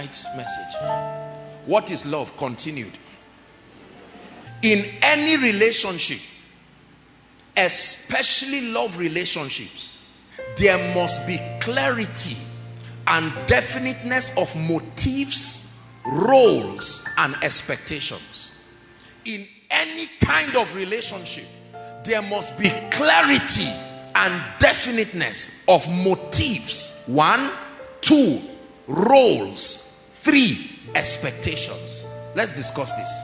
tonight's message. What is love? Continued. In any relationship, especially love relationships, there must be clarity and definiteness of motives, roles, and expectations. In any kind of relationship, there must be clarity and definiteness of motives. 1, 2, roles. 3, expectations. Let's discuss this.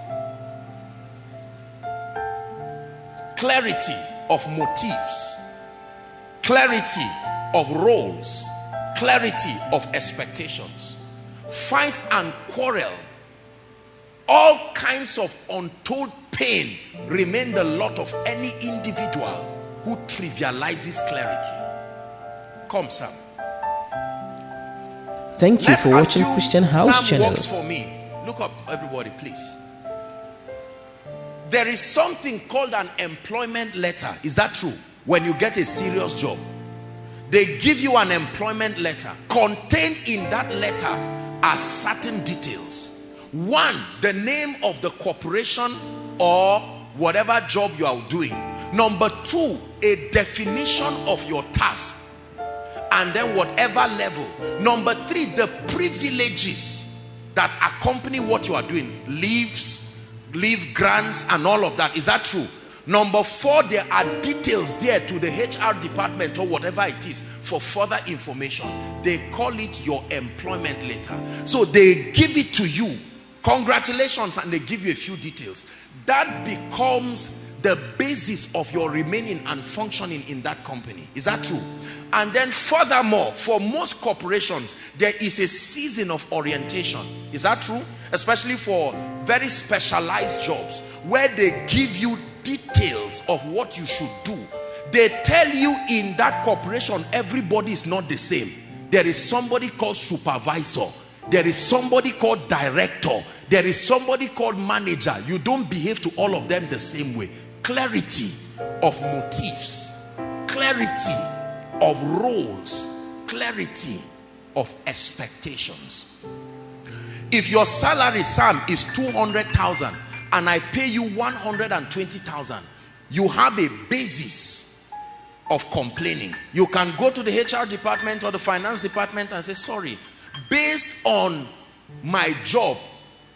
Clarity of motives, clarity of roles, clarity of expectations. Fight and quarrel, all kinds of untold pain remain the lot of any individual who trivializes clarity. Come, Sam. Thank you for watching Christian House Sam channel. works for me. Look up, everybody, please. There is something called an employment letter. Is that true? When you get a serious job, they give you an employment letter. Contained in that letter are certain details. 1, the name of the corporation or whatever job you are doing. Number 2, a definition of your task, and then whatever level. Number 3, the privileges that accompany what you are doing. Leave grants and all of that. Is that true? Number 4, there are details there to the HR department or whatever it is for further information. They call it your employment letter. So they give it to you. Congratulations, and they give you a few details. That becomes the basis of your remaining and functioning in that company. Is that true? And then furthermore, for most corporations, there is a season of orientation. Is that true? Especially for very specialized jobs where they give you details of what you should do. They tell you in that corporation, everybody is not the same. There is somebody called supervisor. There is somebody called director. There is somebody called manager. You don't behave to all of them the same way. Clarity of motives, clarity of roles, clarity of expectations. If your salary, Sam, is 200,000 and I pay you 120,000, you have a basis of complaining. You can go to the HR department or the finance department and say, sorry, based on my job,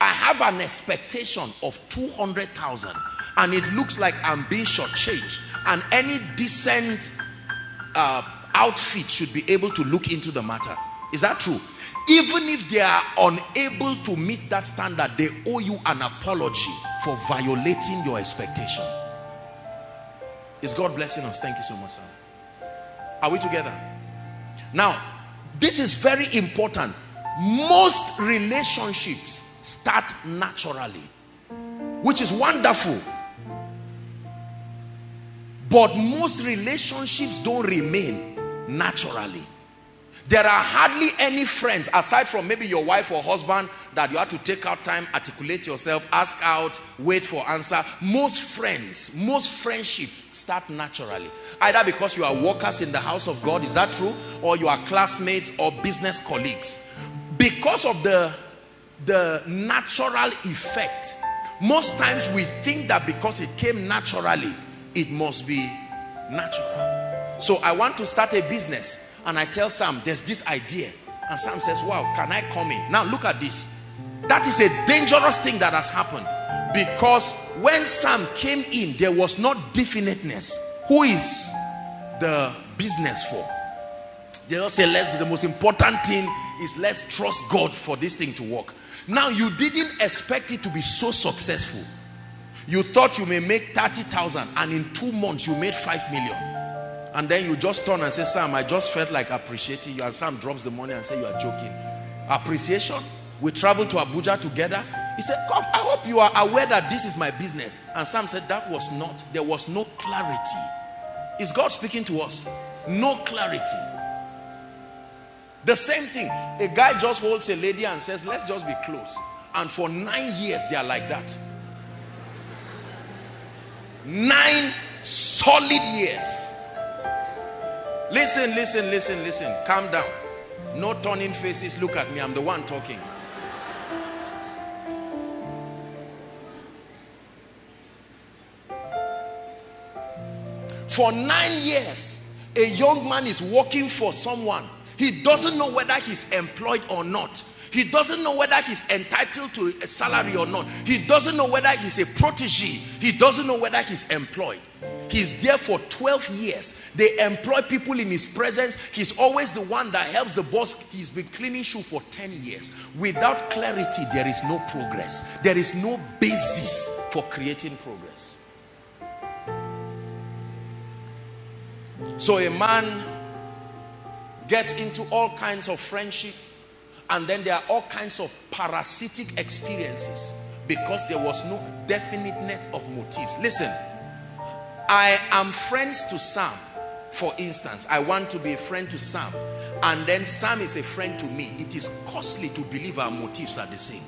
I have an expectation of 200,000 and it looks like I'm being shortchanged, and any decent outfit should be able to look into the matter. Is that true? Even if they are unable to meet that standard, they owe you an apology for violating your expectation. Is God blessing us? Thank you so much, sir. Are we together? Now, this is very important. Most relationships start naturally, which is wonderful. But most relationships don't remain naturally. There are hardly any friends, aside from maybe your wife or husband, that you have to take out time, articulate yourself, ask out, wait for answer. Most friends, most friendships start naturally. Either because you are workers in the house of God, is that true? Or you are classmates or business colleagues. Because of the natural effect, most times we think that because it came naturally, it must be natural. So I want to start a business, and I tell Sam, there's this idea, and Sam says, wow, can I come in? Now look at this. That is a dangerous thing that has happened, because when Sam came in, there was not definiteness. Who is the business for? They just say, the most important thing is let's trust God for this thing to work. Now you didn't expect it to be so successful. You thought you may make 30,000, and in 2 months you made 5 million. And then you just turn and say, Sam, I just felt like appreciating you. And Sam drops the money and say, you are joking. Appreciation? We traveled to Abuja together. He said, come, I hope you are aware that this is my business. And Sam said, that was not. There was no clarity. Is God speaking to us? No clarity. The same thing. A guy just holds a lady and says, let's just be close. And for 9 years, they are like that. 9 solid years. Listen. Calm down. No turning faces. Look at me. I'm the one talking. For 9 years, a young man is working for someone. He doesn't know whether he's employed or not. He doesn't know whether he's entitled to a salary or not. He doesn't know whether he's a protege. He doesn't know whether he's employed. He's there for 12 years. They employ people in his presence. He's always the one that helps the boss. He's been cleaning shoe for 10 years. Without clarity, there is no progress. There is no basis for creating progress. So a man gets into all kinds of friendship, and then there are all kinds of parasitic experiences because there was no definiteness of motives. Listen, I am friends to Sam, for instance. I want to be a friend to Sam, and then Sam is a friend to me. It is costly to believe our motives are the same.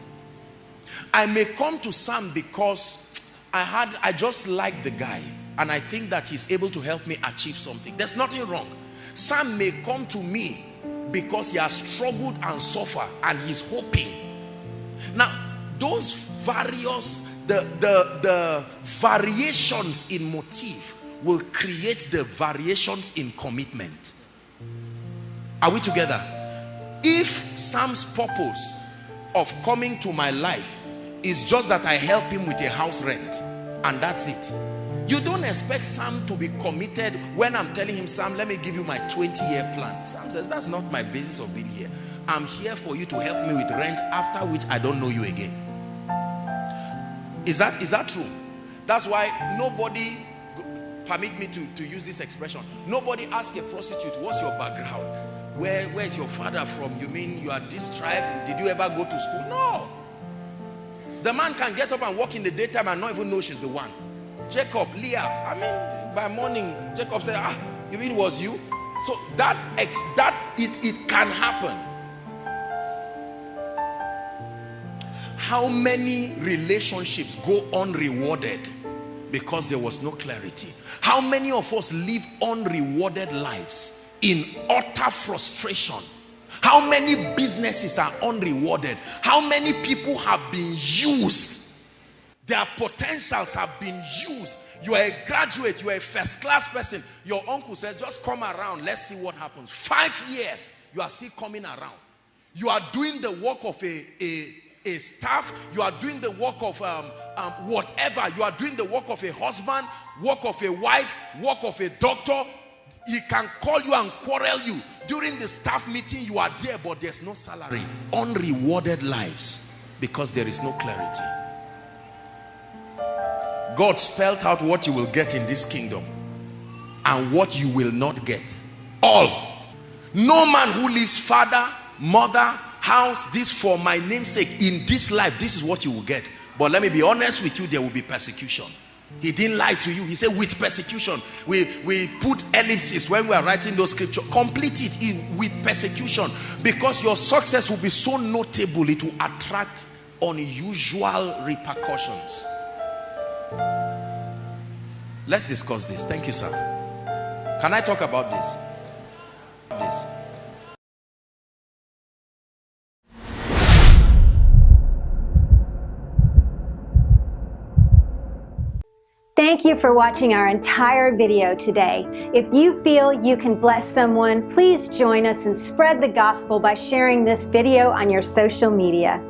I may come to Sam because I just like the guy, and I think that he's able to help me achieve something. There's nothing wrong. Sam may come to me because he has struggled and suffered and he's hoping. Now, those various, the variations in motive will create the variations in commitment. Are we together? If Sam's purpose of coming to my life is just that I help him with a house rent and that's it, you don't expect Sam to be committed when I'm telling him, Sam, let me give you my 20-year plan. Sam says, that's not my basis of being here. I'm here for you to help me with rent, after which I don't know you again. Is that true? That's why nobody, permit me to use this expression, nobody asks a prostitute, what's your background? Where is your father from? You mean you are this tribe? Did you ever go to school? No. The man can get up and walk in the daytime and not even know she's the one. Jacob, Leah, I mean, by morning, Jacob said, you mean it was you? So it can happen. How many relationships go unrewarded because there was no clarity? How many of us live unrewarded lives in utter frustration? How many businesses are unrewarded? How many people have been used? Their potentials have been used. You are a graduate, you are a first-class person. Your uncle says, just come around, let's see what happens. 5 years, you are still coming around. You are doing the work of a staff, you are doing the work of whatever. You are doing the work of a husband, work of a wife, work of a doctor. He can call you and quarrel you. During the staff meeting, you are there, but there's no salary. Unrewarded lives because there is no clarity. God spelled out what you will get in this kingdom and what you will not get. All. No man who leaves father, mother, house, this for my name's sake, in this life, this is what you will get. But let me be honest with you, there will be persecution. He didn't lie to you. He said with persecution. We put ellipses when we are writing those scriptures. Complete it with persecution, because your success will be so notable, it will attract unusual repercussions. Let's discuss this. Thank you, sir. Can I talk about this? Thank you for watching our entire video today. If you feel you can bless someone, please join us and spread the gospel by sharing this video on your social media.